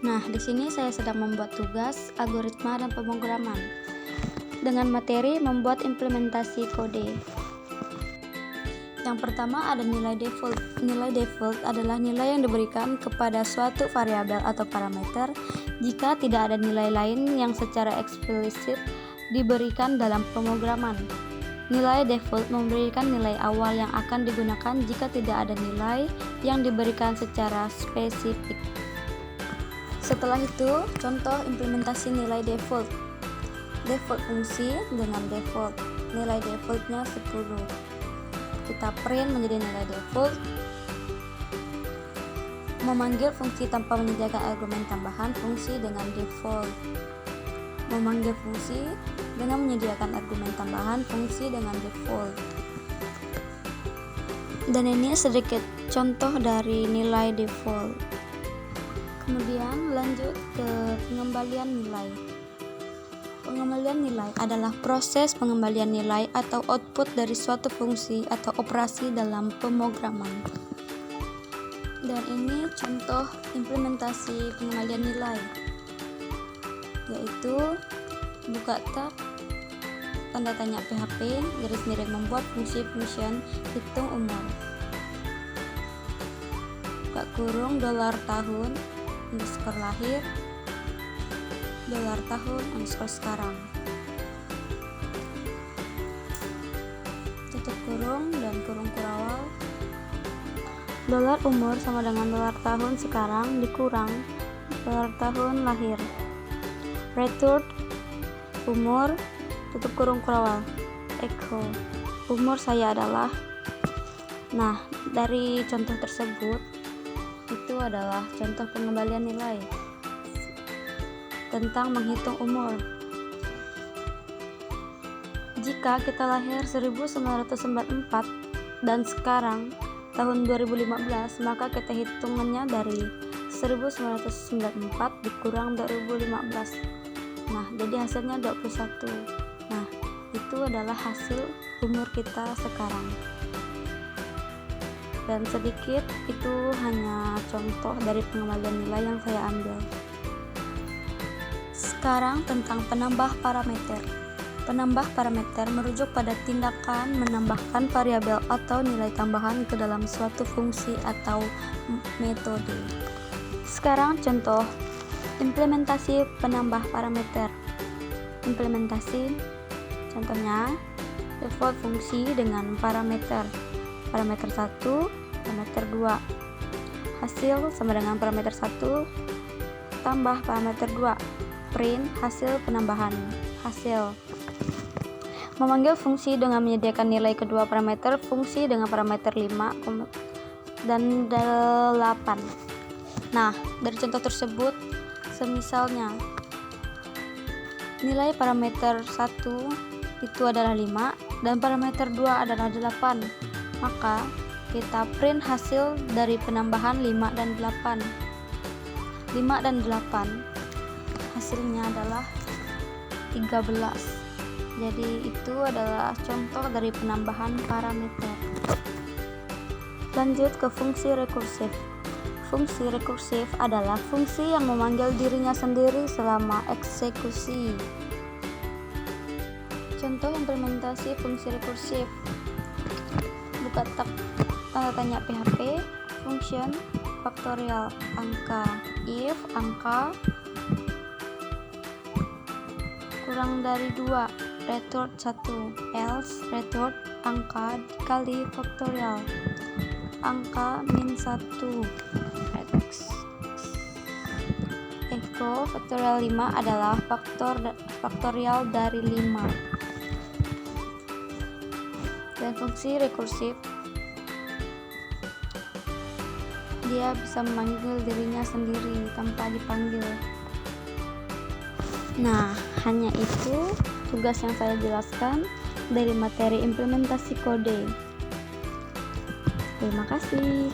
Nah, di sini saya sedang membuat tugas algoritma dan pemrograman dengan materi membuat implementasi kode. Yang pertama ada nilai default. Nilai default adalah nilai yang diberikan kepada suatu variabel atau parameter jika tidak ada nilai lain yang secara eksplisit diberikan dalam pemrograman. Nilai default memberikan nilai awal yang akan digunakan jika tidak ada nilai yang diberikan secara spesifik. Setelah itu, contoh implementasi nilai default. Default fungsi dengan default. Nilai defaultnya 10. Kita print menjadi nilai default. Memanggil fungsi tanpa menyediakan argumen tambahan fungsi dengan default. Memanggil fungsi dengan menyediakan argumen tambahan fungsi dengan default. Dan ini sedikit contoh dari nilai default. Kemudian lanjut ke pengembalian nilai. Pengembalian nilai adalah proses pengembalian nilai atau output dari suatu fungsi atau operasi dalam pemrograman. Dan ini contoh implementasi pengembalian nilai, yaitu buka tab, tanda tanya PHP, garis miring membuat fungsi function hitung umur, buka kurung $tahun underscore lahir $tahun underscore sekarang, tutup kurung dan kurung kurawal. $umur sama dengan $tahun sekarang dikurang $tahun lahir. Return umur, tutup kurung kurawal, echo umur saya adalah. Nah, dari contoh tersebut itu adalah contoh pengembalian nilai tentang menghitung umur. Jika kita lahir 1994 dan sekarang tahun 2015, maka kita hitungannya dari 1994 dikurang 2015. Nah, jadi hasilnya 21. Nah, itu adalah hasil umur kita sekarang. Dan sedikit itu hanya contoh dari pengembalian nilai yang saya ambil. Sekarang tentang penambah parameter. Penambah parameter merujuk pada tindakan menambahkan variabel atau nilai tambahan ke dalam suatu fungsi atau metode. Sekarang contoh implementasi penambah parameter. Implementasi contohnya default fungsi dengan parameter 1, parameter 2. Hasil sama dengan parameter 1 tambah parameter 2. Print hasil penambahan hasil. Memanggil fungsi dengan menyediakan nilai kedua parameter fungsi dengan parameter 5 dan 8. Nah, dari contoh tersebut semisalnya nilai parameter 1 itu adalah 5 dan parameter 2 adalah 8. Maka kita print hasil dari penambahan 5 dan 8. 5 dan 8 hasilnya adalah 13. Jadi itu adalah contoh dari penambahan parameter. Lanjut ke fungsi rekursif. Fungsi rekursif adalah fungsi yang memanggil dirinya sendiri selama eksekusi. Contoh implementasi fungsi rekursif. Buka tab tanda tanya PHP, function faktorial angka, if angka kurang dari 2, return 1, else return angka dikali faktorial angka min 1, echo faktorial 5 adalah faktorial dari 5. Dan fungsi rekursif dia bisa memanggil dirinya sendiri tanpa dipanggil. Nah, hanya itu tugas yang saya jelaskan dari materi implementasi kode. Terima kasih.